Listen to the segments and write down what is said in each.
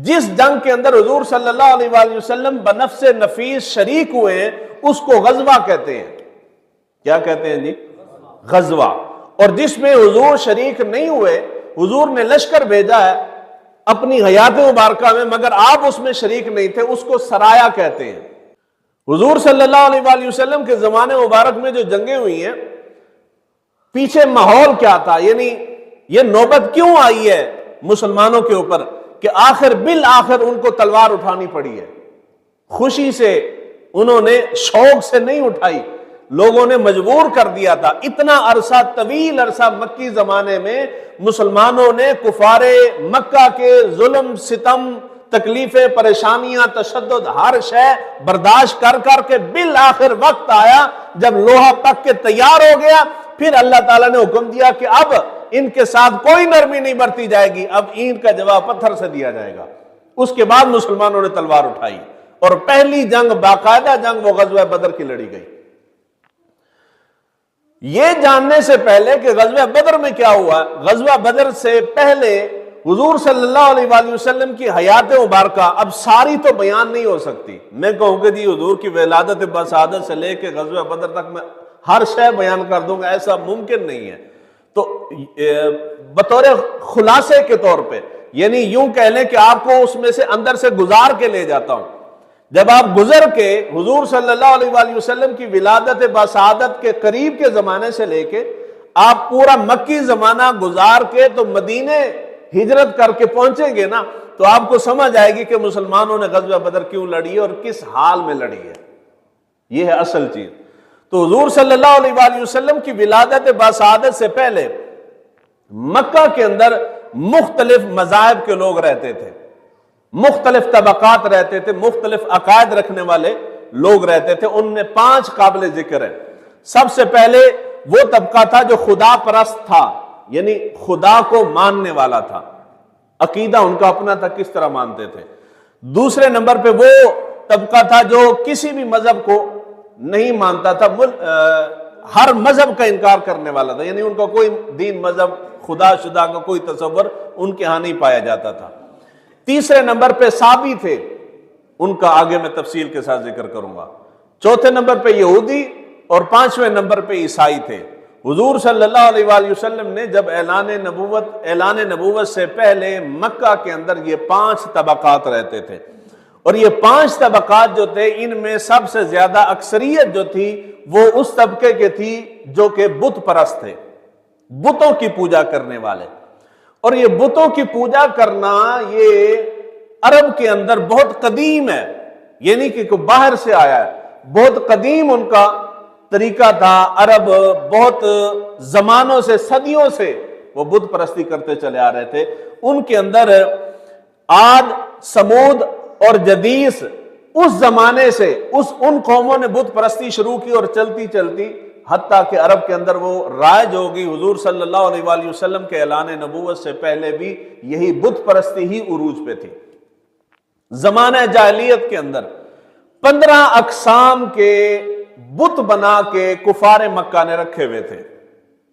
جس جنگ کے اندر حضور صلی اللہ علیہ وآلہ وسلم بنفس نفیس شریک ہوئے ہیں اس کو غزوہ کہتے ہیں. کیا کہتے ہیں جی؟ غزوہ. اور جس میں حضور شریک نہیں ہوئے، حضور نے لشکر بھیجا ہے اپنی حیات مبارکہ میں مگر آپ اس میں شریک نہیں تھے، اس کو سرایا کہتے ہیں. حضور صلی اللہ علیہ وآلہ وسلم کے زمانے مبارک میں جو جنگیں ہوئی ہیں، پیچھے ماحول کیا تھا، یعنی یہ نوبت کیوں آئی ہے مسلمانوں کے اوپر کہ آخر بالآخر ان کو تلوار اٹھانی پڑی ہے. خوشی سے انہوں نے، شوق سے نہیں اٹھائی، لوگوں نے مجبور کر دیا تھا. اتنا عرصہ، طویل عرصہ مکی زمانے میں مسلمانوں نے کفار مکہ کے ظلم، ستم، تکلیفیں، پریشانیاں، تشدد، ہر شے برداشت کر کر کے بالآخر وقت آیا جب لوہا پک کے تیار ہو گیا، پھر اللہ تعالیٰ نے حکم دیا کہ اب ان کے ساتھ کوئی نرمی نہیں برتی جائے گی، اب اینٹ کا جواب پتھر سے دیا جائے گا. اس کے بعد مسلمانوں نے تلوار اٹھائی اور پہلی جنگ، باقاعدہ جنگ، وہ غزوہ بدر کی لڑی گئی. یہ جاننے سے پہلے کہ غزوہ بدر میں کیا ہوا، غزوہ بدر سے پہلے حضور صلی اللہ علیہ وآلہ وسلم کی حیات مبارکہ اب ساری تو بیان نہیں ہو سکتی. میں کہوں کہ جی حضور کی ولادت بسعادت سے لے کے غزوہ بدر تک میں ہر شے بیان کر دوں گا، ایسا ممکن نہیں ہے. تو بطور خلاصے کے طور پہ، یعنی یوں کہہ لیں کہ آپ کو اس میں سے اندر سے گزار کے لے جاتا ہوں. جب آپ گزر کے حضور صلی اللہ علیہ وآلہ وسلم کی ولادت بسعادت کے قریب کے زمانے سے لے کے آپ پورا مکی زمانہ گزار کے تو مدینے ہجرت کر کے پہنچیں گے نا، تو آپ کو سمجھ آئے گی کہ مسلمانوں نے غزوہ بدر کیوں لڑی ہے اور کس حال میں لڑی ہے. یہ ہے اصل چیز. تو حضور صلی اللہ علیہ وآلہ وسلم کی ولادت بسعادت سے پہلے مکہ کے اندر مختلف مذاہب کے لوگ رہتے تھے، مختلف طبقات رہتے تھے، مختلف عقائد رکھنے والے لوگ رہتے تھے. ان میں 5 قابل ذکر ہیں. سب سے پہلے وہ طبقہ تھا جو خدا پرست تھا، یعنی خدا کو ماننے والا تھا، عقیدہ ان کا اپنا تھا، کس طرح مانتے تھے. دوسرے نمبر پہ وہ طبقہ تھا جو کسی بھی مذہب کو نہیں مانتا تھا، ہر مذہب کا انکار کرنے والا تھا، یعنی ان کا کوئی دین، مذہب، خدا شدا کا کوئی تصور ان کے ہاں نہیں پایا جاتا تھا. تیسرے نمبر پہ صابی تھے، ان کا آگے میں تفصیل کے ساتھ ذکر کروں گا. چوتھے نمبر پہ یہودی اور 5ویں نمبر پہ عیسائی تھے. حضور صلی اللہ علیہ وآلہ وسلم نے جب اعلان نبوت سے پہلے مکہ کے اندر یہ 5 طبقات رہتے تھے، اور یہ 5 طبقات جو تھے ان میں سب سے زیادہ اکثریت جو تھی وہ اس طبقے کے تھی جو کہ بت پرست تھے، بتوں کی پوجا کرنے والے. اور یہ بتوں کی پوجا کرنا یہ عرب کے اندر بہت قدیم ہے، یعنی کہ باہر سے آیا ہے، بہت قدیم ان کا طریقہ تھا. عرب بہت زمانوں سے، صدیوں سے وہ بت پرستی کرتے چلے آ رہے تھے. ان کے اندر عاد، سمود اور جدیس، اس زمانے سے ان قوموں نے بت پرستی شروع کی اور چلتی چلتی حتیٰ کہ عرب کے اندر وہ رائج ہوگی. حضور صلی اللہ علیہ وآلہ وسلم کے اعلان نبوت سے پہلے بھی یہی بت پرستی ہی عروج پہ تھی. زمانہ جاہلیت کے اندر 15 اقسام کے بت بنا کے کفار مکہ نے رکھے ہوئے تھے،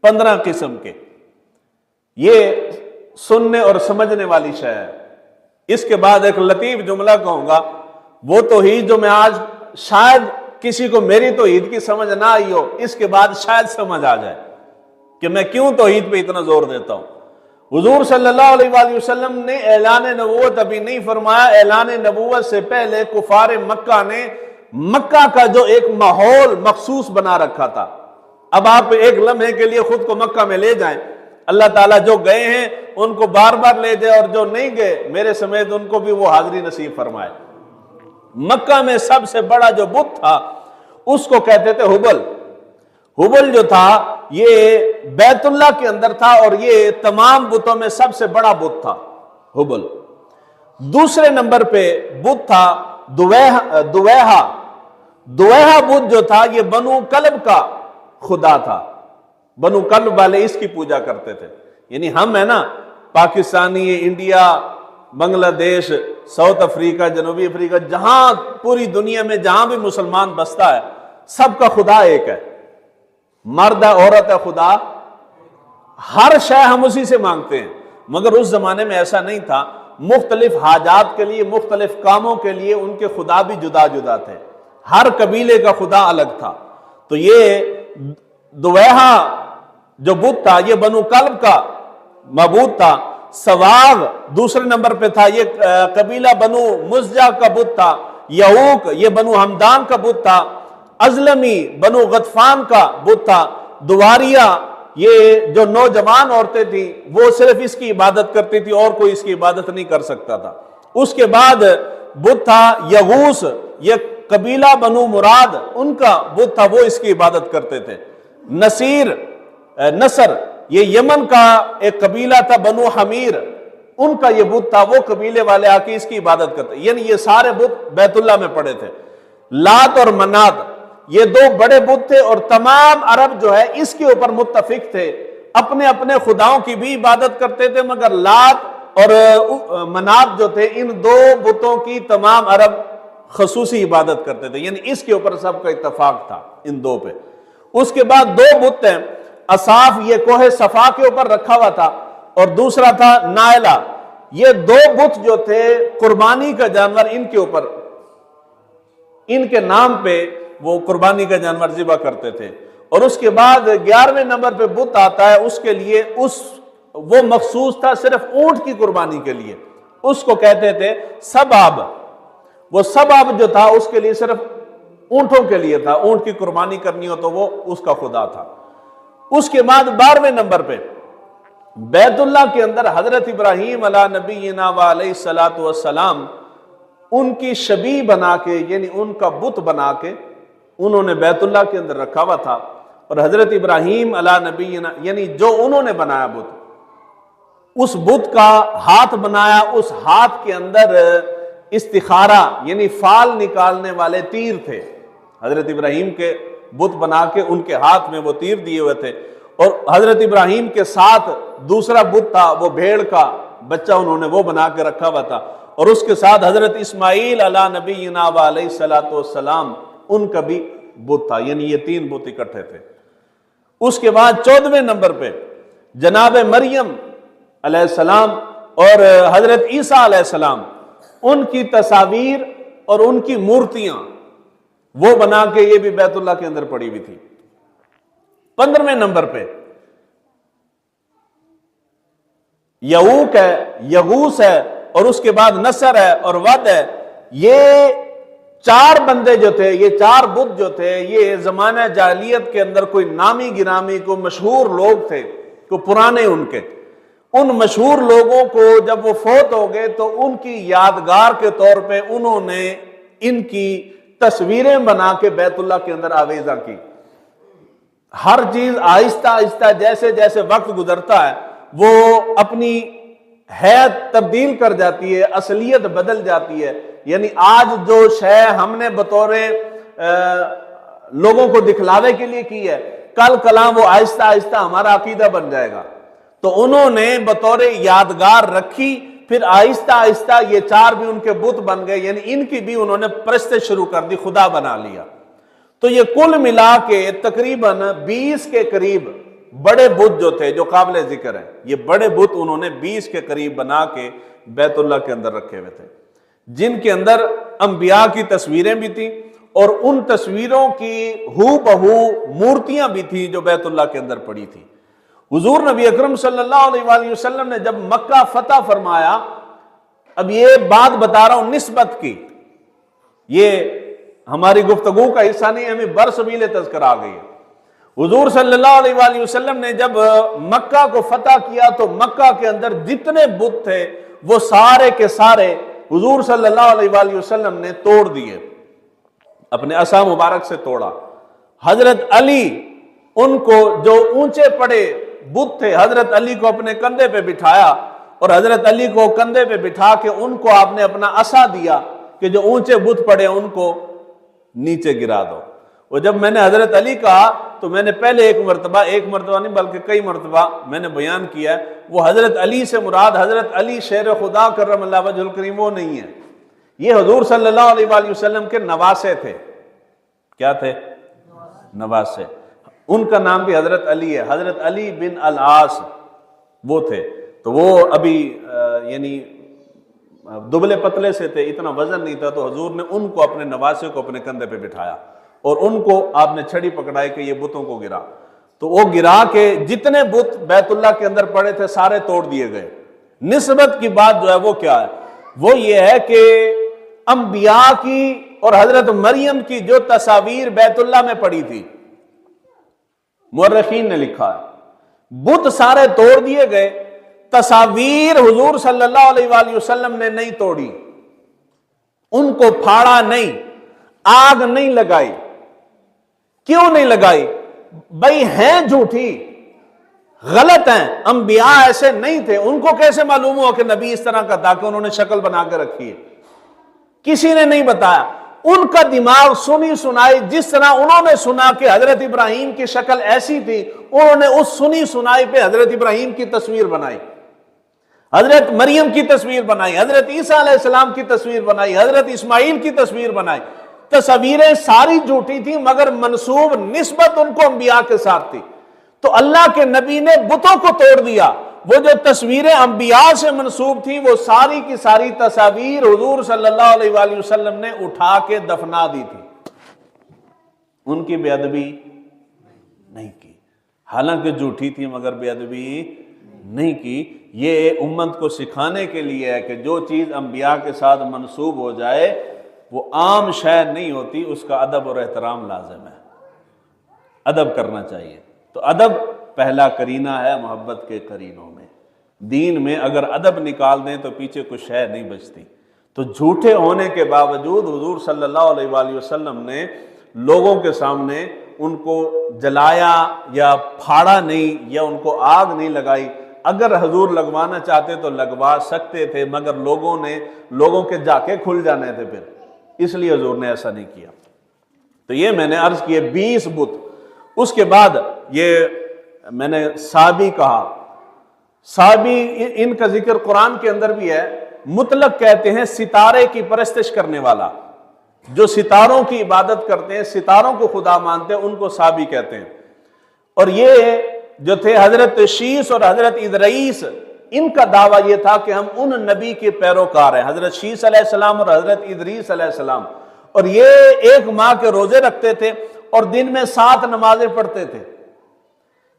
15 قسم کے. یہ سننے اور سمجھنے والی شے ہے. اس کے بعد ایک لطیف جملہ کہوں گا، وہ توحید جو میں آج شاید کسی کو میری توحید کی سمجھ نہ آئی ہو، اس کے بعد شاید سمجھ آ جائے کہ میں کیوں توحید پہ اتنا زور دیتا ہوں. حضور صلی اللہ علیہ وآلہ وسلم نے اعلان نبوت ابھی نہیں فرمایا، اعلان نبوت سے پہلے کفار مکہ نے مکہ کا جو ایک ماحول مخصوص بنا رکھا تھا. اب آپ ایک لمحے کے لیے خود کو مکہ میں لے جائیں، اللہ تعالیٰ جو گئے ہیں ان کو بار بار لے جائے، اور جو نہیں گئے میرے سمیت ان کو بھی وہ حاضری نصیب فرمائے. مکہ میں سب سے بڑا جو بت تھا اس کو کہتے تھے ہبل. ہبل جو تھا یہ بیت اللہ کے اندر تھا اور یہ تمام بتوں میں سب سے بڑا بت تھا ہبل. دوسرے نمبر پہ بت تھا دویہا. دویہا بت جو تھا یہ بنو کلب کا خدا تھا، بنو کلب والے اس کی پوجا کرتے تھے. یعنی ہم ہے نا پاکستانی، انڈیا، بنگلہ دیش، ساؤتھ افریقہ، جنوبی افریقہ، جہاں پوری دنیا میں جہاں بھی مسلمان بستا ہے سب کا خدا ایک ہے، مرد ہے، عورت ہے، خدا ہر شے ہم اسی سے مانگتے ہیں. مگر اس زمانے میں ایسا نہیں تھا. مختلف حاجات کے لیے، مختلف کاموں کے لیے ان کے خدا بھی جدا جدا تھے، ہر قبیلے کا خدا الگ تھا۔ تو یہ دویہا جو بت تھا یہ بنو کلب کا معبود تھا، سواغ دوسرے نمبر پہ تھا، یہ قبیلہ بنو مزجہ کا بت تھا، یعوق یہ بنو ہمدان کا بت تھا، ازلمی بنو غطفان کا بت تھا، دواریہ یہ جو نوجوان عورتیں تھیں وہ صرف اس کی عبادت کرتی تھی اور کوئی اس کی عبادت نہیں کر سکتا تھا۔ اس کے بعد بت تھا یغوس، یہ قبیلہ بنو مراد ان کا بت تھا، وہ اس کی عبادت کرتے تھے۔ نصر یہ یمن کا ایک قبیلہ تھا بنو حمیر، ان کا یہ بت تھا، وہ قبیلے والے آ کے اس کی عبادت کرتے، یعنی یہ سارے بت بیت اللہ میں پڑے تھے۔ لات اور منات یہ دو بڑے بت تھے، اور تمام عرب جو ہے اس کے اوپر متفق تھے، اپنے اپنے خداؤں کی بھی عبادت کرتے تھے، مگر لات اور منات جو تھے ان دو بتوں کی تمام عرب خصوصی عبادت کرتے تھے، یعنی اس کے اوپر سب کا اتفاق تھا ان دو پہ۔ اس کے بعد دو بت ہیں، اصاف یہ کوہ صفا کے اوپر رکھا ہوا تھا، اور دوسرا تھا نائلہ، یہ دو بت جو تھے قربانی کا جانور ان کے اوپر، ان کے نام پہ وہ قربانی کا جانور ذبح کرتے تھے۔ اور اس کے بعد 11ویں نمبر پہ بت آتا ہے، اس کے لیے وہ مخصوص تھا صرف اونٹ کی قربانی کے لیے، اس کو کہتے تھے سباب۔ وہ سباب جو تھا اس کے لیے صرف اونٹوں کے لیے تھا، اونٹ کی قربانی کرنی ہو تو وہ اس کا خدا تھا۔ اس کے بعد 12ویں نمبر پہ بیت اللہ کے اندر حضرت ابراہیم علیہ نبینا و علیہ الصلوۃ والسلام ان کی شبیہ بنا کے، یعنی ان کا بت بنا کے انہوں نے بیت اللہ کے اندر رکھا ہوا تھا، اور حضرت ابراہیم علیہ نبینا یعنی جو انہوں نے بنایا بت، اس بت کا ہاتھ بنایا، اس ہاتھ کے اندر استخارہ یعنی فال نکالنے والے تیر تھے، حضرت ابراہیم کے بت بنا کے ان کے ہاتھ میں وہ تیر دیے ہوئے تھے، اور حضرت ابراہیم کے ساتھ دوسرا بت تھا، وہ بھیڑ کا بچہ انہوں نے وہ بنا کے رکھا ہوا تھا، اور اس کے ساتھ حضرت اسماعیل علیہ نبینا و علیہ الصلوۃ والسلام ان کا بھی بت تھا، یعنی یہ تین بت اکٹھے تھے۔ اس کے بعد 14ویں نمبر پہ جناب مریم علیہ السلام اور حضرت عیسیٰ علیہ السلام ان کی تصاویر اور ان کی مورتیاں وہ بنا کے یہ بھی بیت اللہ کے اندر پڑی ہوئی تھی۔ 15ویں نمبر پہ یعوق ہے، یغوس ہے، اور اس کے بعد نصر ہے اور ود ہے۔ یہ چار بندے جو تھے، یہ چار بت جو تھے، یہ زمانہ جاہلیت کے اندر کوئی نامی گرامی کو مشہور لوگ تھے، کو پرانے ان کے، ان مشہور لوگوں کو جب وہ فوت ہو گئے تو ان کی یادگار کے طور پہ انہوں نے ان کی تصویریں بنا کے بیت اللہ کے اندر آویزاں کی۔ ہر چیز آہستہ آہستہ جیسے جیسے وقت گزرتا ہے وہ اپنی حیت تبدیل کر جاتی ہے، اصلیت بدل جاتی ہے، یعنی آج جو شے ہم نے بطور لوگوں کو دکھلاوے کے لیے کی ہے، کل کلام وہ آہستہ آہستہ ہمارا عقیدہ بن جائے گا۔ تو انہوں نے بطور یادگار رکھی، پھر آہستہ آہستہ یہ چار بھی ان کے بت بن گئے، یعنی ان کی بھی انہوں نے پرستش شروع کر دی، خدا بنا لیا۔ تو یہ کل ملا کے تقریباً 20 کے قریب بڑے بت جو تھے جو قابل ذکر ہیں، یہ بڑے بت انہوں نے 20 کے قریب بنا کے بیت اللہ کے اندر رکھے ہوئے تھے، جن کے اندر انبیاء کی تصویریں بھی تھیں، اور ان تصویروں کی ہو بہو مورتیاں بھی تھیں جو بیت اللہ کے اندر پڑی تھیں۔ حضور نبی اکرم صلی اللہ علیہ وآلہ وسلم نے جب مکہ فتح فرمایا، اب یہ بات بتا رہا ہوں نسبت کی، یہ ہماری گفتگو کا حصہ نہیں، ہمیں برسبیل تذکر آ گئی ہے۔ حضور صلی اللہ علیہ وآلہ وسلم نے جب مکہ کو فتح کیا تو مکہ کے اندر جتنے بت تھے وہ سارے کے سارے حضور صلی اللہ علیہ وآلہ وسلم نے توڑ دیے، اپنے عصا مبارک سے توڑا۔ حضرت علی ان کو جو اونچے پڑے بت تھے، حضرت علی کو اپنے کندھے پہ بٹھایا، اور حضرت علی کو کندھے پہ بٹھا کے ان کو آپ نے اپنا عصا دیا کہ جو اونچے بت پڑے ان کو نیچے گرا دو۔ اور جب میں نے حضرت علی کہا تو میں نے پہلے ایک مرتبہ نہیں بلکہ کئی مرتبہ میں نے بیان کیا ہے، وہ حضرت علی سے مراد حضرت علی شیر خدا کرم اللہ وجہ الکریم وہ نہیں ہے، یہ حضور صلی اللہ علیہ وآلہ وسلم کے نواسے تھے۔ کیا تھے؟ نواسے۔ ان کا نام بھی حضرت علی ہے، حضرت علی بن العاص وہ تھے۔ تو وہ ابھی یعنی دبلے پتلے سے تھے، اتنا وزن نہیں تھا، تو حضور نے ان کو اپنے نواسے کو اپنے کندھے پہ بٹھایا اور ان کو آپ نے چھڑی پکڑائی کہ یہ بتوں کو گرا، تو وہ گرا کے جتنے بت بیت اللہ کے اندر پڑے تھے سارے توڑ دیے گئے۔ نسبت کی بات جو ہے وہ کیا ہے؟ وہ یہ ہے کہ انبیاء کی اور حضرت مریم کی جو تصاویر بیت اللہ میں پڑی تھی، مورخین نے لکھا ہے بت سارے توڑ دیے گئے، تصاویر حضور صلی اللہ علیہ وآلہ وسلم نے نہیں توڑی، ان کو پھاڑا نہیں، آگ نہیں لگائی۔ کیوں نہیں لگائی؟ بھائی ہیں جھوٹی، غلط ہیں، انبیاء ایسے نہیں تھے، ان کو کیسے معلوم ہوا کہ نبی اس طرح کا تھا کہ انہوں نے شکل بنا کے رکھی ہے؟ کسی نے نہیں بتایا، ان کا دماغ سنی سنائی، جس طرح انہوں نے سنا کہ حضرت ابراہیم کی شکل ایسی تھی، انہوں نے اس سنی سنائی پہ حضرت ابراہیم کی تصویر بنائی، حضرت مریم کی تصویر بنائی، حضرت عیسیٰ علیہ السلام کی تصویر بنائی، حضرت اسماعیل کی تصویر بنائی۔ تصویریں ساری جھوٹی تھی، مگر منسوب نسبت ان کو انبیاء کے ساتھ تھی۔ تو اللہ کے نبی نے بتوں کو توڑ دیا، وہ جو تصویریں انبیاء سے منسوب تھی وہ ساری کی ساری تصاویر حضور صلی اللہ علیہ وآلہ وسلم نے اٹھا کے دفنا دی تھی، ان کی بے ادبی نہیں کی، حالانکہ جھوٹی تھی مگر بے ادبی نہیں کی۔ یہ امت کو سکھانے کے لیے ہے کہ جو چیز انبیاء کے ساتھ منسوب ہو جائے وہ عام شے نہیں ہوتی، اس کا ادب اور احترام لازم ہے، ادب کرنا چاہیے۔ تو ادب پہلا کرینہ ہے محبت کے کرینوں میں۔ دین میں اگر ادب نکال دیں تو پیچھے کچھ شے نہیں بچتی۔ تو جھوٹے ہونے کے باوجود حضور صلی اللہ علیہ وآلہ وسلم نے لوگوں کے سامنے ان کو جلایا یا پھاڑا نہیں یا ان کو آگ نہیں لگائی۔ اگر حضور لگوانا چاہتے تو لگوا سکتے تھے، مگر لوگوں کے جاکے کھل جانے تھے پھر، اس لیے حضور نے ایسا نہیں کیا۔ تو یہ میں نے عرض کیے 20 بت۔ اس کے بعد یہ میں نے صابی کہا، صابی ان کا ذکر قرآن کے اندر بھی ہے، مطلق کہتے ہیں ستارے کی پرستش کرنے والا، جو ستاروں کی عبادت کرتے ہیں، ستاروں کو خدا مانتے ہیں، ان کو صابی کہتے ہیں۔ اور یہ جو تھے حضرت شیس اور حضرت ادریس، ان کا دعویٰ یہ تھا کہ ہم ان نبی کے پیروکار ہیں، حضرت شیس علیہ السلام اور حضرت ادریس علیہ السلام، اور یہ 1 ماہ کے روزے رکھتے تھے اور دن میں 7 نمازیں پڑھتے تھے۔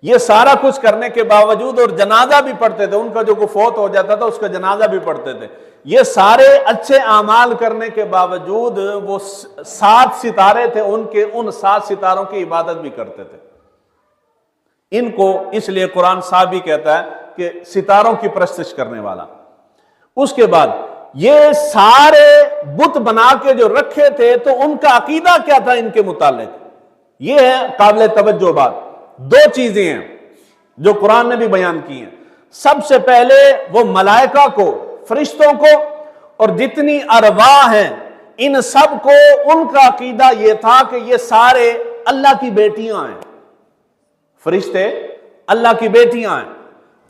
یہ سارا کچھ کرنے کے باوجود، اور جنازہ بھی پڑھتے تھے، ان کا جو کوئی فوت ہو جاتا تھا اس کا جنازہ بھی پڑھتے تھے۔ یہ سارے اچھے اعمال کرنے کے باوجود وہ 7 ستارے تھے، ان 7 ستاروں کی عبادت بھی کرتے تھے۔ ان کو اس لیے قرآن صابی کہتا ہے کہ ستاروں کی پرستش کرنے والا۔ اس کے بعد یہ سارے بت بنا کے جو رکھے تھے، تو ان کا عقیدہ کیا تھا ان کے متعلق؟ یہ ہے قابل توجہ بات۔ 2 چیزیں ہیں جو قرآن نے بھی بیان کی ہیں۔ سب سے پہلے وہ ملائکہ کو، فرشتوں کو، اور جتنی ارواح ہیں ان سب کو، ان کا عقیدہ یہ تھا کہ یہ سارے اللہ کی بیٹیاں ہیں، فرشتے اللہ کی بیٹیاں ہیں۔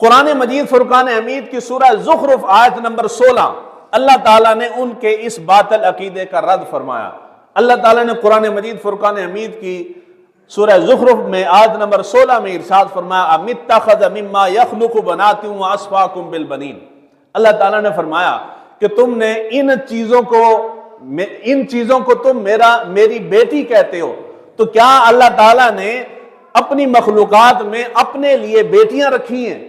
قرآن مجید فرقان حمید کی سورہ زخرف آیت نمبر 16، اللہ تعالیٰ نے ان کے اس باطل عقیدے کا رد فرمایا۔ اللہ تعالیٰ نے قرآن مجید فرقان حمید کی سورہ زخرف میں آیت نمبر 16 میں ارشاد فرمایا، ام اتخذ مما یخلق بنات واصفاکم بالبنین۔ اللہ تعالیٰ نے فرمایا کہ تم نے ان چیزوں کو تم میری بیٹی کہتے ہو، تو کیا اللہ تعالیٰ نے اپنی مخلوقات میں اپنے لیے بیٹیاں رکھی ہیں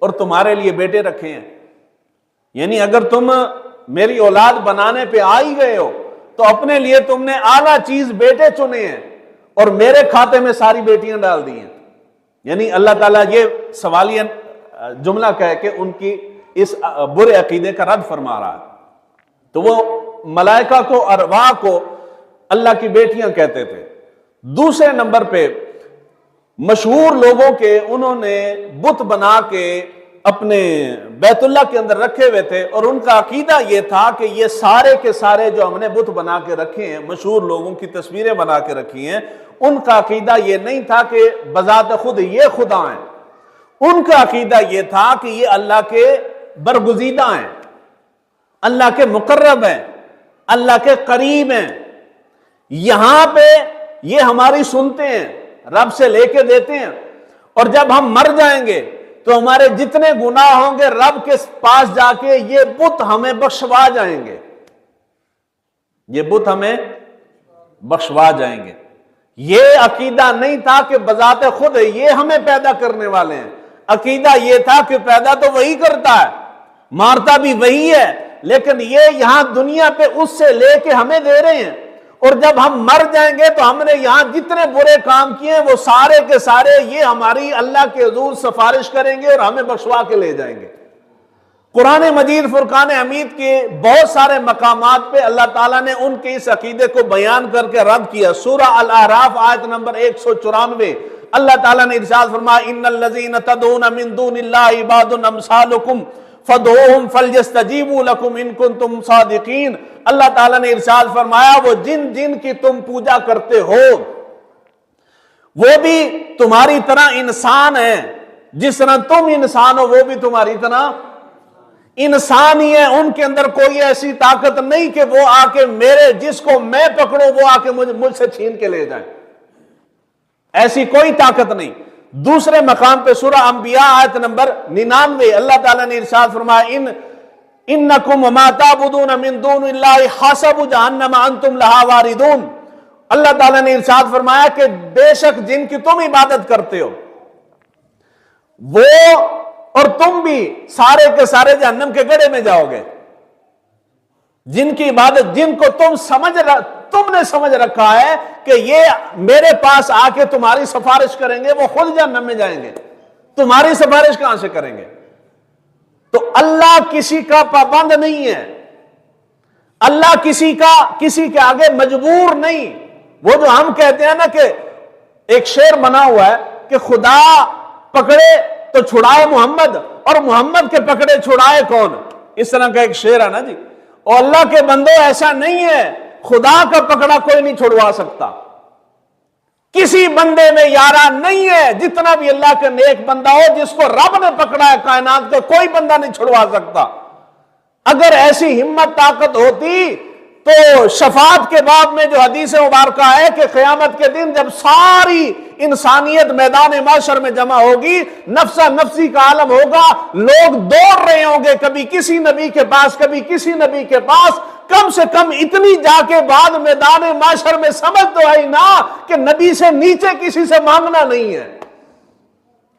اور تمہارے لیے بیٹے رکھے ہیں؟ یعنی اگر تم میری اولاد بنانے پہ آ ہی گئے ہو تو اپنے لیے تم نے اعلیٰ چیز بیٹے چنے ہیں اور میرے کھاتے میں ساری بیٹیاں ڈال دی ہیں۔ یعنی اللہ تعالیٰ یہ سوالیہ جملہ کہہ کے ان کی اس برے عقیدے کا رد فرما رہا ہے۔ تو وہ ملائکہ کو، ارواح کو اللہ کی بیٹیاں کہتے تھے۔ دوسرے نمبر پہ مشہور لوگوں کے، انہوں نے بت بنا کے اپنے بیت اللہ کے اندر رکھے ہوئے تھے، اور ان کا عقیدہ یہ تھا کہ یہ سارے کے سارے جو ہم نے بت بنا کے رکھے ہیں، مشہور لوگوں کی تصویریں بنا کے رکھی ہیں، ان کا عقیدہ یہ نہیں تھا کہ بذات خود یہ خدا ہیں۔ ان کا عقیدہ یہ تھا کہ یہ اللہ کے برگزیدہ ہیں، اللہ کے مقرب ہیں، اللہ کے قریب ہیں، یہاں پہ یہ ہماری سنتے ہیں، رب سے لے کے دیتے ہیں، اور جب ہم مر جائیں گے تو ہمارے جتنے گناہ ہوں گے رب کے پاس جا کے یہ بت ہمیں بخشوا جائیں گے، یہ بت ہمیں بخشوا جائیں گے۔ یہ عقیدہ نہیں تھا کہ بذات خود یہ ہمیں پیدا کرنے والے ہیں، عقیدہ یہ تھا کہ پیدا تو وہی کرتا ہے، مارتا بھی وہی ہے، لیکن یہ یہاں دنیا پہ اس سے لے کے ہمیں دے رہے ہیں، اور جب ہم مر جائیں گے تو ہم نے یہاں جتنے برے کام کیے ہیں وہ سارے کے سارے یہ ہماری اللہ کے حضور سفارش کریں گے اور ہمیں بخشوا کے لے جائیں گے۔ قرآن مجید فرقان حمید کے بہت سارے مقامات پہ اللہ تعالیٰ نے ان کے اس عقیدے کو بیان کر کے رد کیا۔ سورہ الاعراف آیت نمبر 194 اللہ تعالیٰ نے ارشاد فرمایا ان الذین تدعون من دون اللہ عباد امثالکم فادعوہم فلیستجیبوا لکم ان کنتم صادقین۔ اللہ تعالیٰ نے ارشاد فرمایا وہ جن جن کی تم پوجا کرتے ہو وہ بھی تمہاری طرح انسان ہیں، جس طرح تم انسان ہو وہ بھی تمہاری طرح انسان ہی ہے، ان کے اندر کوئی ایسی طاقت نہیں کہ وہ آ کے میرے جس کو میں پکڑوں وہ آ کے مجھ سے چھین کے لے جائیں، ایسی کوئی طاقت نہیں۔ دوسرے مقام پہ سورہ انبیاء آیت نمبر 99 اللہ تعالیٰ نے ارشاد فرمایا انکم وما تعبدون من دون اللہ حسب جہنم انتم لہا واردون۔ اللہ تعالیٰ نے ارشاد فرمایا کہ بے شک جن کی تم عبادت کرتے ہو وہ اور تم بھی سارے کے سارے جہنم کے گڑھے میں جاؤ گے۔ جن کی عبادت جن کو تم نے سمجھ رکھا ہے کہ یہ میرے پاس آ کے تمہاری سفارش کریں گے وہ خود جہنم میں جائیں گے، تمہاری سفارش کہاں سے کریں گے؟ تو اللہ کسی کا پابند نہیں ہے، اللہ کسی کے آگے مجبور نہیں۔ وہ جو ہم کہتے ہیں نا کہ ایک شعر بنا ہوا ہے کہ خدا پکڑے تو چھڑائے محمد اور محمد کے پکڑے چھڑائے کون، اس طرح کا ایک شعر ہے نا جی۔ اور اللہ کے بندوں ایسا نہیں ہے، خدا کا پکڑا کوئی نہیں چھڑوا سکتا، کسی بندے میں یارہ نہیں ہے، جتنا بھی اللہ کا نیک بندہ ہو جس کو رب نے پکڑا ہے کائنات کا کوئی بندہ نہیں چھڑوا سکتا۔ اگر ایسی ہمت طاقت ہوتی تو شفاعت کے باب میں جو حدیث مبارکہ ہے کہ قیامت کے دن جب ساری انسانیت میدان محشر میں جمع ہوگی، نفسا نفسی کا عالم ہوگا، لوگ دوڑ رہے ہوں گے کبھی کسی نبی کے پاس کبھی کسی نبی کے پاس، کم سے کم اتنی جا کے بعد میدان محشر میں سمجھ تو آئی نا کہ نبی سے نیچے کسی سے مانگنا نہیں ہے۔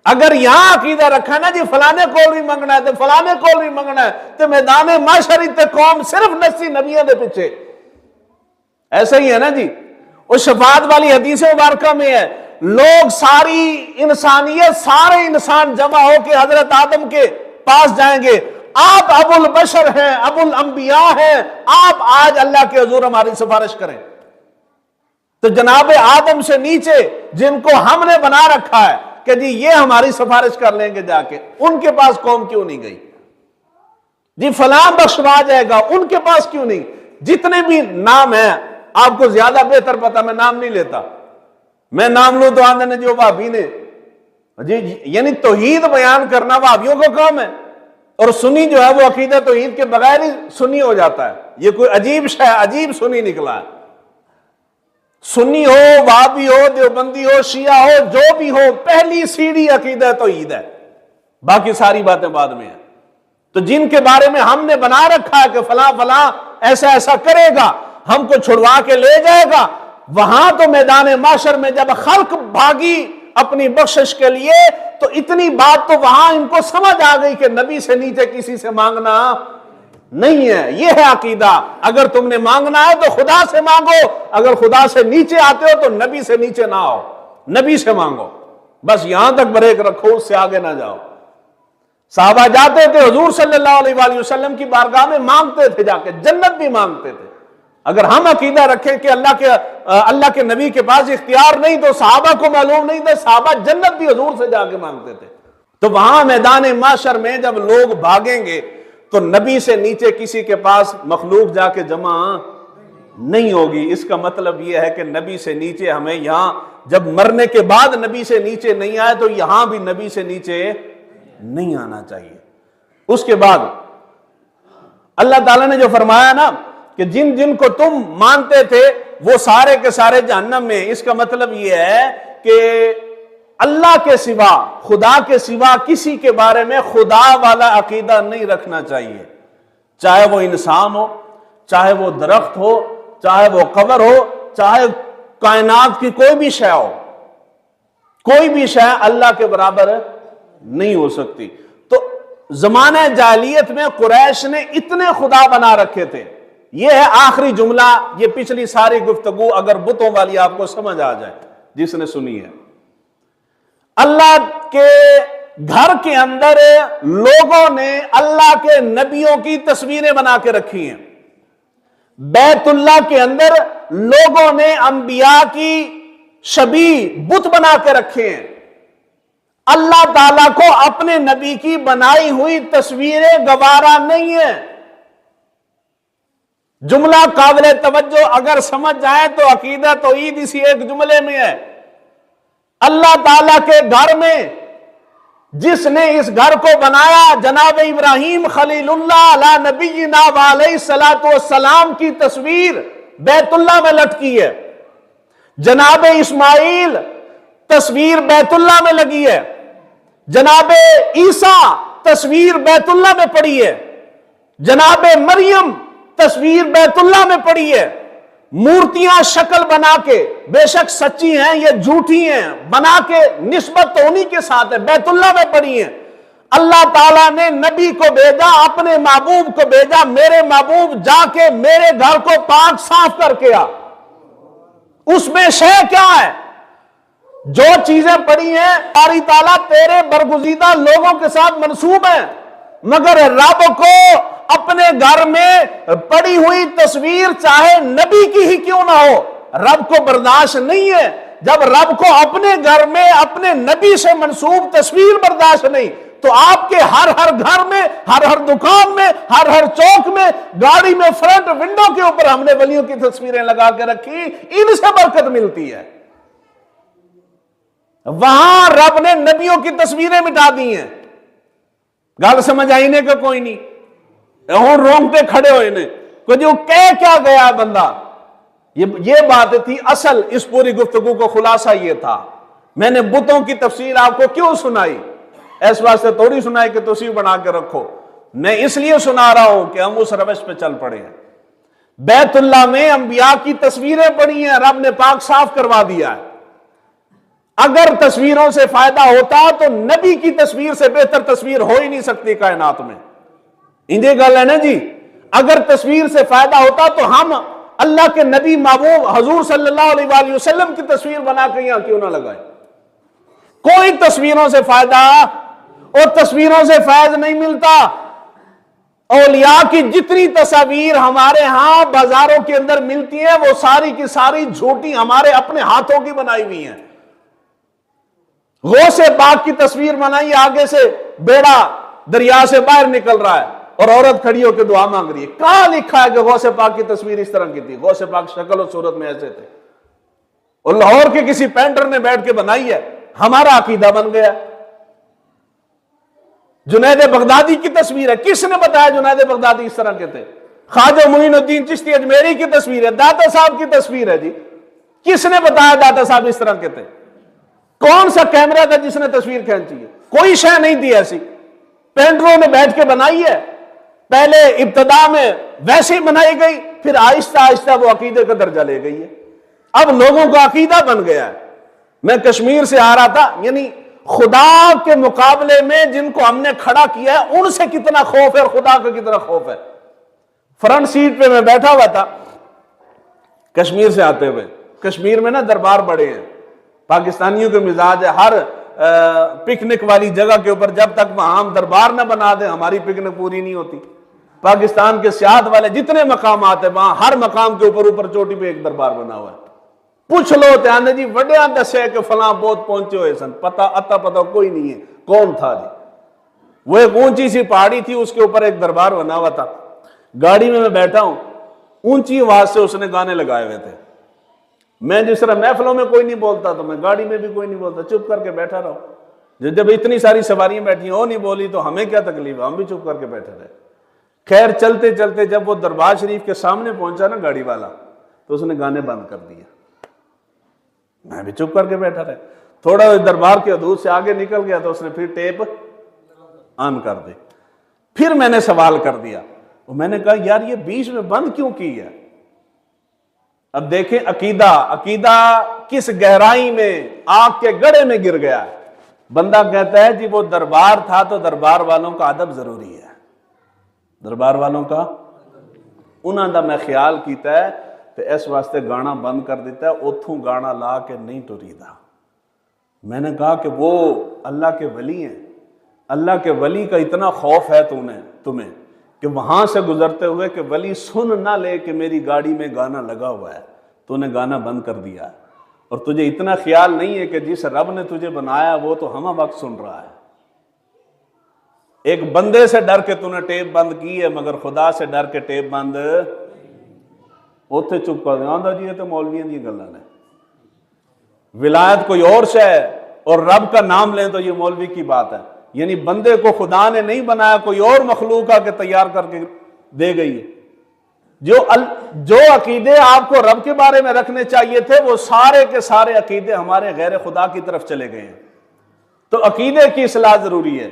اگر یہاں عقیدہ رکھا نا جی فلانے کو بھی منگنا ہے تو فلانے کو بھی منگنا ہے تو میدان محشر تے قوم صرف نسی نبیوں دے پیچھے، ایسا ہی ہے نا جی۔ اس شفاعت والی حدیث مبارکہ میں ہے لوگ ساری انسانیت سارے انسان جمع ہو کے حضرت آدم کے پاس جائیں گے، آپ ابو البشر ہیں، ابو الانبیاء ہیں، آپ آج اللہ کے حضور ہماری سفارش کریں۔ تو جناب آدم سے نیچے جن کو ہم نے بنا رکھا ہے کہ جی یہ ہماری سفارش کر لیں گے جا کے، ان کے پاس قوم کیوں نہیں گئی؟ جی فلاں بخشوا جائے گا، ان کے پاس کیوں نہیں؟ جتنے بھی نام ہیں آپ کو زیادہ بہتر پتا، میں نام نہیں لیتا، میں نام لوں تو آندے نے جو وہابی نے جی یعنی توحید بیان کرنا وہابیوں کا کام ہے، اور سنی جو ہے وہ عقیدہ توحید کے بغیر ہی سنی ہو جاتا ہے۔ یہ کوئی عجیب عجیب سنی نکلا ہے، سنی ہو وہابی ہو دیوبندی ہو شیعہ ہو جو بھی ہو، پہلی سیڑھی عقیدہ توحید ہے، باقی ساری باتیں بعد میں ہیں۔ تو جن کے بارے میں ہم نے بنا رکھا ہے کہ فلاں فلاں ایسا ایسا کرے گا، ہم کو چھڑوا کے لے جائے گا، وہاں تو میدان محشر میں جب خلق بھاگی اپنی بخشش کے لیے تو اتنی بات تو وہاں ان کو سمجھ آ گئی کہ نبی سے نیچے کسی سے مانگنا نہیں ہے۔ یہ ہے عقیدہ، اگر تم نے مانگنا ہے تو خدا سے مانگو، اگر خدا سے نیچے آتے ہو تو نبی سے نیچے نہ آؤ، نبی سے مانگو، بس یہاں تک بریک رکھو، اس سے آگے نہ جاؤ۔ صحابہ جاتے تھے حضور صلی اللہ علیہ وآلہ وسلم کی بارگاہ میں مانگتے تھے، جا کے جنت بھی مانگتے تھے۔ اگر ہم عقیدہ رکھیں کہ اللہ کے نبی کے پاس اختیار نہیں تو صحابہ کو معلوم نہیں تھا، صحابہ جنت بھی حضور سے جا کے مانگتے تھے۔ تو وہاں میدان محشر میں جب لوگ بھاگیں گے تو نبی سے نیچے کسی کے پاس مخلوق جا کے جمع نہیں ہوگی۔ اس کا مطلب یہ ہے کہ نبی سے نیچے ہمیں یہاں جب مرنے کے بعد نبی سے نیچے نہیں آئے تو یہاں بھی نبی سے نیچے نہیں آنا چاہیے۔ اس کے بعد اللہ تعالیٰ نے جو فرمایا نا کہ جن جن کو تم مانتے تھے وہ سارے کے سارے جہنم میں، اس کا مطلب یہ ہے کہ اللہ کے سوا، خدا کے سوا کسی کے بارے میں خدا والا عقیدہ نہیں رکھنا چاہیے، چاہے وہ انسان ہو، چاہے وہ درخت ہو، چاہے وہ قبر ہو، چاہے کائنات کی کوئی بھی شے ہو، کوئی بھی شے اللہ کے برابر نہیں ہو سکتی۔ تو زمانہ جاہلیت میں قریش نے اتنے خدا بنا رکھے تھے۔ یہ ہے آخری جملہ، یہ پچھلی ساری گفتگو اگر بتوں والی آپ کو سمجھ آ جائے جس نے سنی ہے، اللہ کے گھر کے اندر لوگوں نے اللہ کے نبیوں کی تصویریں بنا کے رکھی ہیں، بیت اللہ کے اندر لوگوں نے انبیاء کی شبیہ بت بنا کے رکھے ہیں۔ اللہ تعالیٰ کو اپنے نبی کی بنائی ہوئی تصویریں گوارا نہیں ہیں۔ جملہ قابل توجہ اگر سمجھ جائیں تو عقیدہ توحید اسی ایک جملے میں ہے۔ اللہ تعالیٰ کے گھر میں جس نے اس گھر کو بنایا، جناب ابراہیم خلیل اللہ علی نبینا علیہ الصلوۃ والسلام کی تصویر بیت اللہ میں لٹکی ہے، جناب اسماعیل تصویر بیت اللہ میں لگی ہے، جناب عیسیٰ تصویر بیت اللہ میں پڑی ہے، جناب مریم تصویر بیت اللہ میں پڑی ہے۔ مورتیاں شکل بنا کے، بے شک سچی ہیں یہ جھوٹی ہیں، بنا کے نسبت تو انہی کے ساتھ ہے، بیت اللہ میں پڑی ہیں۔ اللہ تعالیٰ نے نبی کو بھیجا، اپنے محبوب کو بھیجا، میرے محبوب جا کے میرے گھر کو پاک صاف کر کے آ۔ اس میں شے کیا ہے؟ جو چیزیں پڑی ہیں باری تعالیٰ تیرے برگزیدہ لوگوں کے ساتھ منسوب ہیں، مگر رب کو اپنے گھر میں پڑی ہوئی تصویر چاہے نبی کی ہی کیوں نہ ہو، رب کو برداشت نہیں ہے۔ جب رب کو اپنے گھر میں اپنے نبی سے منسوب تصویر برداشت نہیں، تو آپ کے ہر گھر میں، ہر دکان میں، ہر چوک میں، گاڑی میں فرنٹ ونڈو کے اوپر ہم نے ولیوں کی تصویریں لگا کے رکھی، ان سے برکت ملتی ہے۔ وہاں رب نے نبیوں کی تصویریں مٹا دی ہیں۔ گل سمجھ آئی نے کہ کوئی نہیں؟ ہوں رونگتے کھڑے ہوئے نے کہ جو کہہ کیا گیا بندہ، یہ بات تھی اصل۔ اس پوری گفتگو کو خلاصہ یہ تھا۔ میں نے بتوں کی تفصیل آپ کو کیوں سنائی؟ اس واسطے تھوڑی سنائی کہ تصویر بنا کے رکھو، میں اس لیے سنا رہا ہوں کہ ہم اس روش پہ چل پڑے ہیں۔ بیت اللہ میں انبیاء کی تصویریں پڑی ہیں، رب نے پاک صاف کروا دیا ہے۔ اگر تصویروں سے فائدہ ہوتا تو نبی کی تصویر سے بہتر تصویر ہو ہی نہیں سکتی کائنات میں۔ انجے گل ہے نا جی، اگر تصویر سے فائدہ ہوتا تو ہم اللہ کے نبی محبوب حضور صلی اللہ علیہ وآلہ وسلم کی تصویر بنا کے یہاں کیوں نہ لگائیں؟ کوئی تصویروں سے فائدہ اور تصویروں سے فیض نہیں ملتا۔ اولیاء کی جتنی تصاویر ہمارے ہاں بازاروں کے اندر ملتی ہیں وہ ساری کی ساری جھوٹی ہمارے اپنے ہاتھوں کی بنائی ہوئی ہیں۔ غوث پاک کی تصویر بنائی، آگے سے بیڑا دریا سے باہر نکل رہا ہے اور عورت کھڑی ہو کے دعا مانگ رہی ہے۔ کہاں لکھا ہے کہ غوث پاک کی تصویر اس طرح کی تھی؟ غوث پاک شکل و صورت میں ایسے تھے، اور لاہور کے کسی پینٹر نے بیٹھ کے بنائی ہے، ہمارا عقیدہ بن گیا۔ جنید بغدادی کی تصویر ہے، کس نے بتایا جنید بغدادی اس طرح کے تھے؟ خواجہ معین الدین چشتی اجمیری کی تصویر ہے، داتا صاحب کی تصویر ہے جی، کس نے بتایا داتا صاحب اس طرح کے تھے؟ کون سا کیمرہ تھا جس نے تصویر کھینچی ہے؟ کوئی شے نہیں تھی ایسی، پینٹروں نے بیٹھ کے بنائی ہے۔ پہلے ابتدا میں ویسے ہی بنائی گئی، پھر آہستہ آہستہ وہ عقیدے کا درجہ لے گئی ہے، اب لوگوں کا عقیدہ بن گیا ہے۔ میں کشمیر سے آ رہا تھا، یعنی خدا کے مقابلے میں جن کو ہم نے کھڑا کیا ہے ان سے کتنا خوف ہے اور خدا کا کتنا خوف ہے۔ فرنٹ سیٹ پہ میں بیٹھا ہوا تھا کشمیر سے آتے ہوئے۔ کشمیر میں نا دربار بڑے ہیں، پاکستانیوں کے مزاج ہے، ہر پکنک والی جگہ کے اوپر جب تک وہاں ہم دربار نہ بنا دیں ہماری پکنک پوری نہیں ہوتی۔ پاکستان کے سیاحت والے جتنے مقامات ہیں وہاں ہر مقام کے اوپر چوٹی پہ ایک دربار بنا ہوا ہے۔ پوچھ لو تے جی وڈیاں دسے کہ فلاں بہت پہنچے ہوئے سن، پتہ کوئی نہیں ہے کون تھا جی۔ وہ ایک اونچی سی پہاڑی تھی، اس کے اوپر ایک دربار بنا ہوا تھا۔ گاڑی میں بیٹھا ہوں، اونچی آواز سے اس نے گانے لگائے ہوئے تھے۔ میں جس طرح محفلوں میں کوئی نہیں بولتا تو میں گاڑی میں بھی کوئی نہیں بولتا، چپ کر کے بیٹھا رہو۔ جب اتنی ساری سواریاں بیٹھی وہ نہیں بولی تو ہمیں کیا تکلیف ہے، ہم بھی چپ کر کے بیٹھے رہے۔ خیر چلتے چلتے جب وہ دربار شریف کے سامنے پہنچا نا گاڑی والا، تو اس نے گانے بند کر دیا، میں بھی چپ کر کے بیٹھا رہا۔ تھوڑا دربار کے حدود سے آگے نکل گیا تو اس نے پھر ٹیپ آن کر دی. پھر میں نے سوال کر دیا, میں نے کہا یار یہ بیچ میں بند کیوں کی ہے؟ اب دیکھیں عقیدہ کس گہرائی میں, آگ کے گڑھے میں گر گیا ہے. بندہ کہتا ہے جی وہ دربار تھا تو دربار والوں کا ادب ضروری ہے, دربار والوں کا انہاں دا میں خیال کیتا ہے تو اس واسطے گانا بند کر دیتا ہے, اتھوں گانا لا کے نہیں ٹریدا. میں نے کہا کہ وہ اللہ کے ولی ہیں, اللہ کے ولی کا اتنا خوف ہے تمہیں کہ وہاں سے گزرتے ہوئے کہ ولی سن نہ لے کہ میری گاڑی میں گانا لگا ہوا ہے, تو نے گانا بند کر دیا. اور تجھے اتنا خیال نہیں ہے کہ جس رب نے تجھے بنایا وہ تو ہمہ وقت سن رہا ہے. ایک بندے سے ڈر کے تو نے ٹیپ بند کی ہے, مگر خدا سے ڈر کے ٹیپ بند اوتھے چپ کر دیا جی یہ تو مولویاں دی گلاں نے. ولایت کوئی اور شے ہے اور رب کا نام لیں تو یہ مولوی کی بات ہے. یعنی بندے کو خدا نے نہیں بنایا, کوئی اور مخلوق آ کے تیار کر کے دے گئی ہے. جو عقیدے آپ کو رب کے بارے میں رکھنے چاہیے تھے وہ سارے کے سارے عقیدے ہمارے غیر خدا کی طرف چلے گئے ہیں. تو عقیدے کی اصلاح ضروری ہے.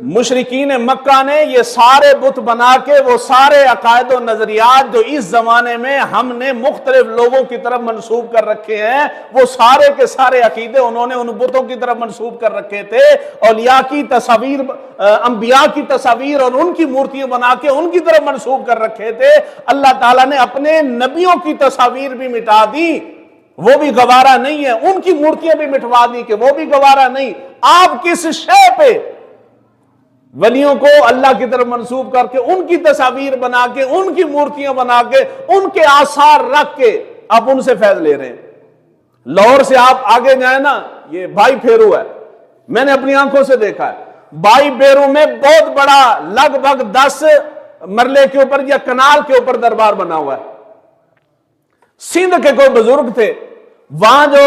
مشرکین مکہ نے یہ سارے بت بنا کے وہ سارے عقائد و نظریات جو اس زمانے میں ہم نے مختلف لوگوں کی طرف منسوب کر رکھے ہیں, وہ سارے کے سارے عقیدے انہوں نے ان بتوں کی طرف منسوب کر رکھے تھے. اولیاء کی تصاویر, انبیاء کی تصاویر اور ان کی مورتیاں بنا کے ان کی طرف منسوب کر رکھے تھے. اللہ تعالیٰ نے اپنے نبیوں کی تصاویر بھی مٹا دی, وہ بھی گوارا نہیں ہے. ان کی مورتیاں بھی مٹوا دی کہ وہ بھی گوارا نہیں. آپ کس شے پہ ولیوں کو اللہ کی طرف منسوب کر کے ان کی تصاویر بنا کے ان کی مورتیاں بنا کے ان کے آثار رکھ کے آپ ان سے فیض لے رہے ہیں. لاہور سے آپ آگے جائیں نا, یہ بھائی پھیرو ہے, میں نے اپنی آنکھوں سے دیکھا ہے. بھائی پھیرو میں بہت بڑا لگ بھگ 10 مرلے کے اوپر یا کنال کے اوپر دربار بنا ہوا ہے. سندھ کے کوئی بزرگ تھے وہاں, جو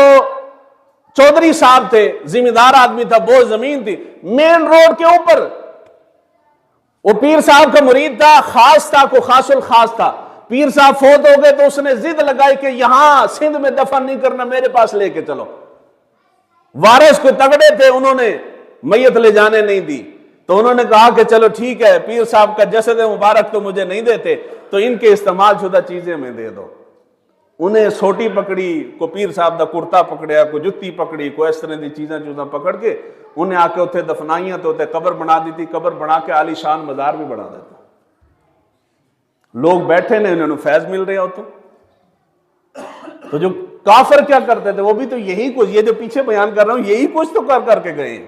چودھری صاحب تھے, ذمہ دار آدمی تھا, بہت زمین تھی مین روڈ کے اوپر. وہ پیر صاحب کا مرید تھا, خاص تھا, کو خاص الخاص تھا. پیر صاحب فوت ہو گئے تو اس نے ضد لگائی کہ یہاں سندھ میں دفن نہیں کرنا, میرے پاس لے کے چلو. وارث کو تگڑے تھے, انہوں نے میت لے جانے نہیں دی. تو انہوں نے کہا کہ چلو ٹھیک ہے, پیر صاحب کا جسد مبارک تو مجھے نہیں دیتے, تو ان کے استعمال شدہ چیزیں میں دے دو. انہیں سوٹی پکڑی, کو پیر صاحب دا کرتا پکڑیا, کو جتی پکڑی, کو اس طرح دی چیزیں پکڑ کے انہیں آ کے اتنے دفنائیاں, تو اتنے قبر بنا دی تھی. قبر بنا کے عالی شان مزار بھی بنا دیتا. لوگ بیٹھے نے, انہوں نے فیض مل رہا ہوتا. تو جو کافر کیا کرتے تھے وہ بھی تو یہی کچھ, یہ جو پیچھے بیان کر رہا ہوں یہی کچھ تو کر کے گئے.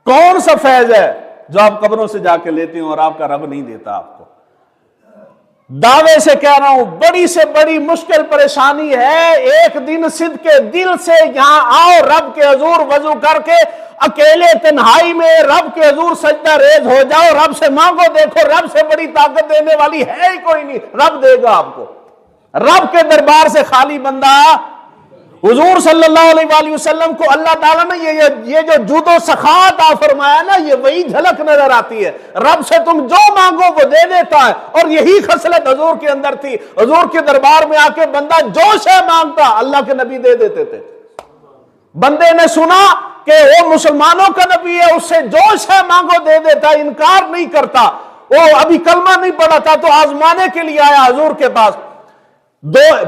کون سا فیض ہے جو آپ قبروں سے جا کے لیتے ہیں اور آپ کا رب نہیں دیتا آپ کو؟ دعوے سے کہہ رہا ہوں, بڑی سے بڑی مشکل پریشانی ہے. ایک دن صدق کے دل سے یہاں آؤ, رب کے حضور وضو کر کے اکیلے تنہائی میں رب کے حضور سجدہ ریز ہو جاؤ, رب سے مانگو. دیکھو رب سے بڑی طاقت دینے والی ہے ہی کوئی نہیں, رب دے گا آپ کو. رب کے دربار سے خالی بندہ, حضور صلی اللہ علیہ وآلہ وسلم کو اللہ تعالیٰ نے یہ جو جود و سخا عطا فرمایا نا, یہ وہی جھلک نظر آتی ہے. رب سے تم جو مانگو وہ دے دیتا ہے, اور یہی خصلت حضور کے اندر تھی. حضور کے دربار میں آ کے بندہ جو شے مانگتا اللہ کے نبی دے دیتے تھے. بندے نے سنا کہ وہ مسلمانوں کا نبی ہے, اس سے جو شے مانگو دے دیتا, انکار نہیں کرتا. وہ ابھی کلمہ نہیں پڑھا تھا تو آزمانے کے لیے آیا حضور کے پاس.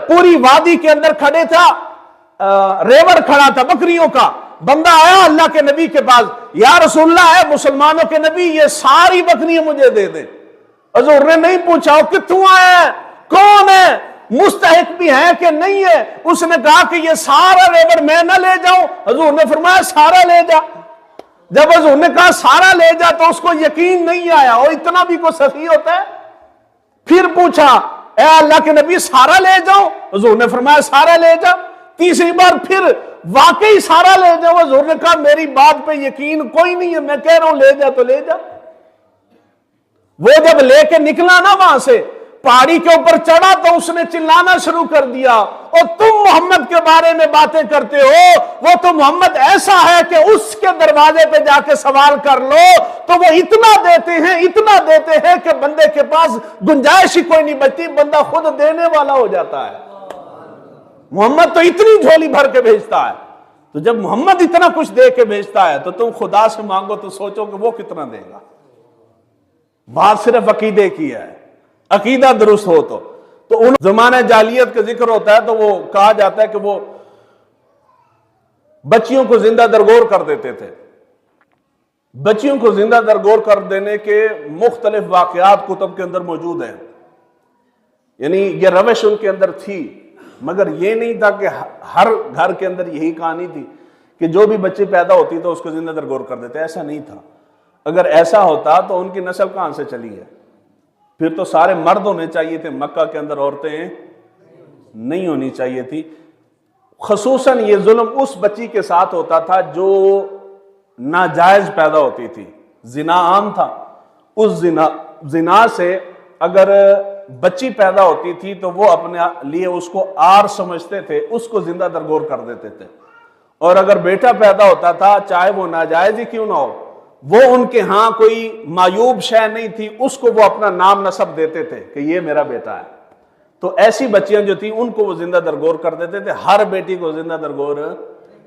پوری وادی کے اندر کھڑے تھا, ریوڑ کھڑا تھا بکریوں کا. بندہ آیا اللہ کے نبی کے پاس, یا رسول اللہ ہے مسلمانوں کے نبی, یہ ساری بکریاں مجھے دے دیں. حضور نے نہیں پوچھا وہ کتوں آیا ہے, کون ہے, مستحق بھی ہے کہ نہیں ہے. اس نے کہا کہ یہ سارا ریوڑ میں نہ لے جاؤں. حضور نے فرمایا سارا لے جا. جب حضور نے کہا سارا لے جا تو اس کو یقین نہیں آیا, اور اتنا بھی کوئی سخی ہوتا ہے. پھر پوچھا اے اللہ کے نبی سارا لے جاؤ. حضور نے فرمایا سارا لے جا. تیسری بار پھر واقعی سارا لے جاؤ. حضور نے کہا میری بات پہ یقین کوئی نہیں ہے, میں کہہ رہا ہوں لے جا تو لے جا. وہ جب لے کے نکلا نا وہاں سے, پہاڑی کے اوپر چڑھا تو اس نے چلانا شروع کر دیا, اور تم محمد کے بارے میں باتیں کرتے ہو, وہ تو محمد ایسا ہے کہ اس کے دروازے پہ جا کے سوال کر لو تو وہ اتنا دیتے ہیں کہ بندے کے پاس گنجائش ہی کوئی نہیں بچتی, بندہ خود دینے والا ہو جاتا ہے. محمد تو اتنی جھولی بھر کے بھیجتا ہے. تو جب محمد اتنا کچھ دے کے بھیجتا ہے تو تم خدا سے مانگو تو سوچو کہ وہ کتنا دے گا۔ بات صرف عقیدے کی ہے، عقیدہ درست ہو تو ان زمانہ جاہلیت کا ذکر ہوتا ہے تو وہ کہا جاتا ہے کہ وہ بچیوں کو زندہ درگور کر دیتے تھے۔ بچیوں کو زندہ درگور کر دینے کے مختلف واقعات کتب کے اندر موجود ہیں، یعنی یہ روش ان کے اندر تھی، مگر یہ نہیں تھا کہ ہر گھر کے اندر یہی کہانی تھی کہ جو بھی بچے پیدا ہوتی تو اس کو زندہ درگور کر دیتے، ایسا نہیں تھا۔ اگر ایسا ہوتا تو ان کی نسل کہاں سے چلی ہے؟ پھر تو سارے مرد ہونے چاہیے تھے، مکہ کے اندر عورتیں نہیں ہونی چاہیے تھی۔ خصوصاً یہ ظلم اس بچی کے ساتھ ہوتا تھا جو ناجائز پیدا ہوتی تھی، زنا عام تھا، اس زنا سے اگر بچی پیدا ہوتی تھی تو وہ اپنے لیے اس کو آر سمجھتے تھے، اس کو زندہ درگور کر دیتے تھے، اور اگر بیٹا پیدا ہوتا تھا چاہے وہ ناجائز ہی کیوں نہ ہو، وہ ان کے ہاں کوئی معیوب شے نہیں تھی، اس کو وہ اپنا نام نسب دیتے تھے کہ یہ میرا بیٹا ہے۔ تو ایسی بچیاں جو تھیں ان کو وہ زندہ درگور کر دیتے تھے، ہر بیٹی کو زندہ درگور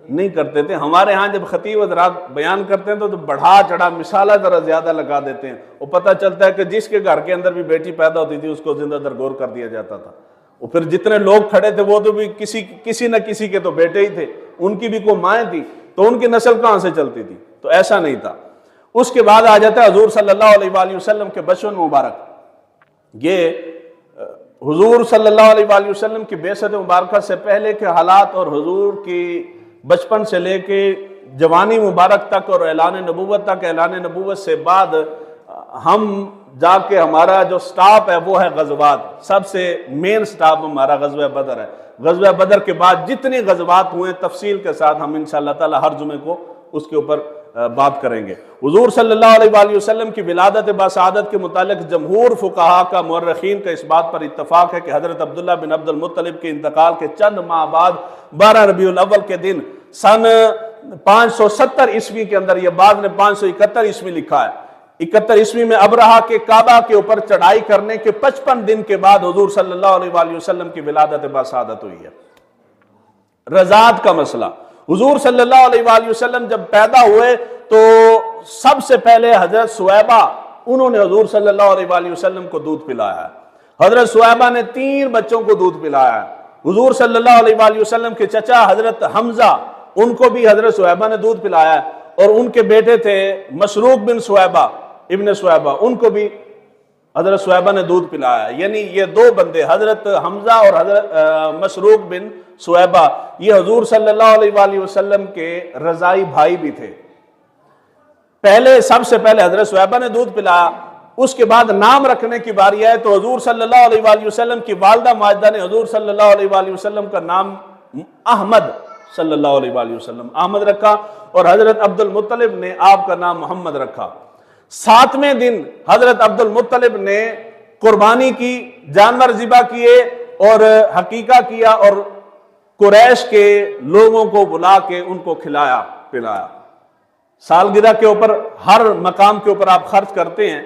نہیں کرتے تھے۔ ہمارے ہاں جب خطیب حضرات بیان کرتے ہیں تو بڑھا چڑھا مثالہ ذرا زیادہ لگا دیتے ہیں، وہ پتہ چلتا ہے کہ جس کے گھر کے اندر بھی بیٹی پیدا ہوتی تھی اس کو زندہ درگور کر دیا جاتا تھا۔ اور پھر جتنے لوگ کھڑے تھے وہ تو بھی کسی نہ کسی کے تو بیٹے ہی تھے، ان کی بھی کوئی مائیں تھی، تو ان کی نسل کہاں سے چلتی تھی؟ تو ایسا نہیں تھا۔ اس کے بعد آ جاتا ہے حضور صلی اللہ علیہ وآلہ وسلم کے بچپن مبارک۔ یہ حضور صلی اللہ علیہ وآلہ وسلم کی بعثت مبارکہ سے پہلے کے حالات اور حضور کی بچپن سے لے کے جوانی مبارک تک اور اعلان نبوت تک، اعلان نبوت سے بعد ہم جا کے ہمارا جو سٹاپ ہے وہ ہے غزوات، سب سے مین سٹاپ ہمارا غزوہ بدر ہے۔ غزوہ بدر کے بعد جتنی غزوات ہوئے تفصیل کے ساتھ ہم انشاءاللہ تعالی ہر جمعے کو اس کے اوپر بات کریں گے۔ حضور صلی اللہ علیہ وآلہ وسلم کی ولادت باسعادت کے متعلق جمہور فقہاء کا، مورخین کا اس بات پر اتفاق ہے کہ حضرت عبداللہ بن عبد المطلب کے انتقال کے چند ماہ بعد 12 ربیع الاول کے دن سن 570 عیسوی کے اندر، یہ بعد نے 571 عیسوی لکھا ہے، 71 عیسوی میں ابرہہ کے کعبہ کے اوپر چڑھائی کرنے کے 55 دن کے بعد حضور صلی اللہ علیہ وآلہ وسلم کی ولادت باسعادت ہوئی ہے۔ رضاعت کا مسئلہ، حضور صلی اللہ علیہ وآلہ وسلم جب پیدا ہوئے تو سب سے پہلے حضرت سویبہ، انہوں نے حضور صلی اللہ علیہ وآلہ وسلم کو دودھ پلایا ہے۔ حضرت سویبہ نے 3 بچوں کو دودھ پلایا ہے۔ حضور صلی اللہ علیہ وآلہ وسلم کے چچا حضرت حمزہ، ان کو بھی حضرت سویبہ نے دودھ پلایا ہے، اور ان کے بیٹے تھے مسروق بن سویبہ ابن سویبہ، ان کو بھی حضرت سویبہ نے دودھ پلایا ہے۔ یعنی یہ 2 بندے حضرت حمزہ اور حضرت مسروق بن سویبہ، یہ حضور صلی اللہ علیہ وآلہ وسلم کے رضائی بھائی بھی تھے۔ سب سے پہلے حضرت سویبہ نے دودھ پلایا، اس کے بعد نام رکھنے کی باری آئے تو حضور صلی اللہ علیہ وآلہ وسلم کی والدہ ماجدہ نے حضور صلی اللہ علیہ وآلہ وسلم کا نام احمد صلی اللہ علیہ وآلہ وسلم احمد رکھا، اور حضرت عبد المطلب نے آپ کا نام محمد رکھا۔ 7ویں دن حضرت عبد المطلب نے قربانی کی، جانور ذبح کیے اور حقیقہ کیا، اور قریش کے لوگوں کو بلا کے ان کو کھلایا پلایا۔ سالگرہ کے اوپر، ہر مقام کے اوپر آپ خرچ کرتے ہیں،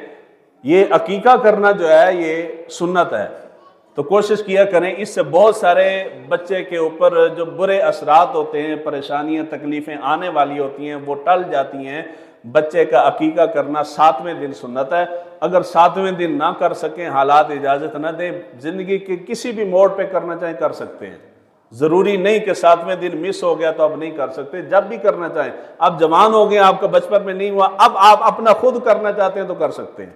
یہ عقیقہ کرنا جو ہے یہ سنت ہے، تو کوشش کیا کریں، اس سے بہت سارے بچے کے اوپر جو برے اثرات ہوتے ہیں، پریشانیاں تکلیفیں آنے والی ہوتی ہیں وہ ٹل جاتی ہیں۔ بچے کا عقیقہ کرنا 7ویں دن سنت ہے، اگر 7ویں دن نہ کر سکیں، حالات اجازت نہ دیں، زندگی کے کسی بھی موڑ پہ کرنا چاہیں کر سکتے ہیں، ضروری نہیں کہ 7ویں دن مس ہو گیا تو اب نہیں کر سکتے، جب بھی کرنا چاہیں۔ اب جوان ہو گئے، آپ کا بچپن میں نہیں ہوا، اب آپ اپنا خود کرنا چاہتے ہیں تو کر سکتے ہیں۔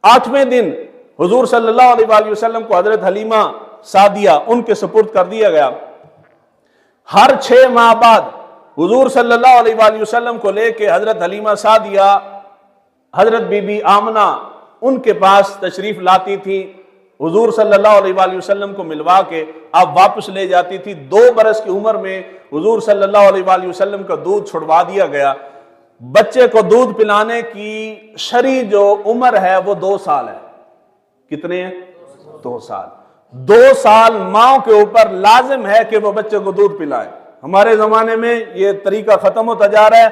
8ویں دن حضور صلی اللہ علیہ وآلہ وسلم کو حضرت حلیمہ سعدیہ ان کے سپرد کر دیا گیا۔ ہر 6 ماہ بعد حضور صلی اللہ علیہ وآلہ وسلم کو لے کے حضرت حلیمہ سعدیہ حضرت بی بی آمنہ ان کے پاس تشریف لاتی تھی، حضور صلی اللہ علیہ وآلہ وسلم کو ملوا کے آپ واپس لے جاتی تھی۔ 2 برس کی عمر میں حضور صلی اللہ علیہ وآلہ وسلم کا دودھ چھڑوا دیا گیا۔ بچے کو دودھ پلانے کی شرعی جو عمر ہے وہ 2 سال ہے۔ کتنے ہیں؟ 2 سال۔ 2 سال ماں کے اوپر لازم ہے کہ وہ بچے کو دودھ پلائے۔ ہمارے زمانے میں یہ طریقہ ختم ہوتا جا رہا ہے،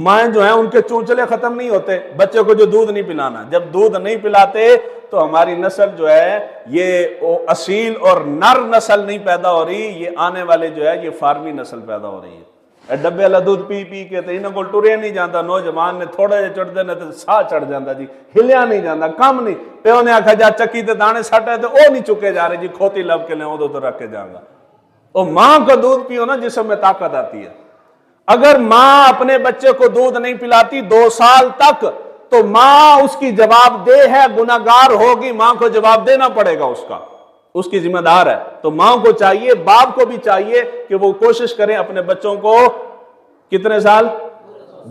مائیں جو ہیں ان کے چونچلے ختم نہیں ہوتے، بچے کو جو دودھ نہیں پلانا، جب دودھ نہیں پلاتے تو ہماری نسل جو ہے یہ اصیل اور نر نسل نہیں پیدا ہو رہی، یہ آنے والے جو ہے یہ فارمی نسل پیدا ہو رہی ہے۔ ڈبے والا دودھ پی پی کے تے انہاں کول ٹریا نہیں جاندا، نوجوان نے تھوڑا جہا چڑھدے نے تے ساہ چڑھ جاندا جی، ہلیا نہیں جاندا، کم نہیں، پیو نے آکھا جا چکی تے دانے سٹ ہے تے او نہیں چکے جا رہے جی، کھوتی لب کے لیں ادھر تو رکھ کے جاؤں گا۔ او ماں کو دودھ پیو نا جسم میں طاقت آتی ہے۔ اگر ماں اپنے بچے کو دودھ نہیں پلاتی 2 سال تک تو ماں اس کی جواب دہ ہے، گناہگار ہوگی، ماں کو جواب دینا پڑے گا، اس کی ذمہ دار ہے۔ تو ماں کو چاہیے، باپ کو بھی چاہیے کہ وہ کوشش کریں اپنے بچوں کو کتنے سال؟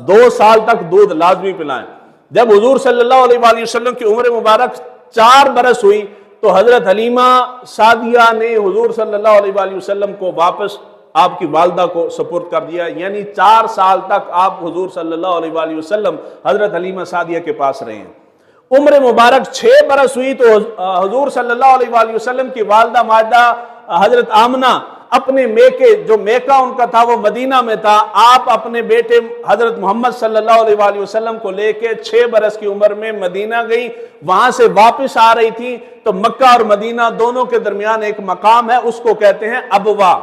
2 سال تک دودھ لازمی پلائیں۔ جب حضور صلی اللہ علیہ وآلہ وسلم کی عمر مبارک 4 برس ہوئی تو حضرت حلیمہ سعدیہ نے حضور صلی اللہ علیہ وآلہ وسلم کو واپس آپ کی والدہ کو سپرد کر دیا، یعنی 4 سال تک آپ حضور صلی اللہ علیہ وآلہ وسلم حضرت حلیمہ سعدیہ کے پاس رہے ہیں۔ عمر مبارک 6 برس ہوئی تو حضور صلی اللہ علیہ وآلہ وسلم کی والدہ ماجدہ حضرت آمنہ اپنے میکے، جو میکہ ان کا تھا وہ مدینہ میں تھا، آپ اپنے بیٹے حضرت محمد صلی اللہ علیہ وآلہ وسلم کو لے کے 6 برس کی عمر میں مدینہ گئی، وہاں سے واپس آ رہی تھی تو مکہ اور مدینہ دونوں کے درمیان ایک مقام ہے، اس کو کہتے ہیں ابوا۔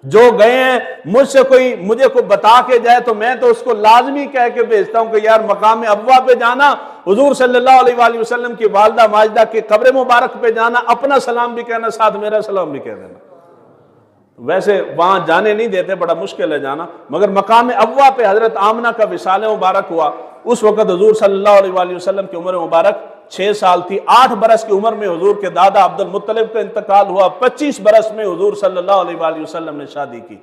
جو گئے ہیں مجھے کوئی بتا کے جائے تو میں تو اس کو لازمی کہہ کے بھیجتا ہوں کہ یار مقام ابوا پہ جانا، حضور صلی اللہ علیہ وآلہ وسلم کی والدہ ماجدہ کے قبر مبارک پہ جانا، اپنا سلام بھی کہنا، ساتھ میرا سلام بھی کہہ دینا۔ ویسے وہاں جانے نہیں دیتے، بڑا مشکل ہے جانا، مگر مقام ابوا پہ حضرت آمنہ کا وصال مبارک ہوا۔ اس وقت حضور صلی اللہ علیہ وآلہ وسلم کی عمر مبارک 6 سال تھی۔ 8 برس کی عمر میں حضور کے دادا عبد المطلب کا انتقال ہوا۔ 25 برس میں حضور صلی اللہ علیہ وآلہ وسلم نے شادی کی۔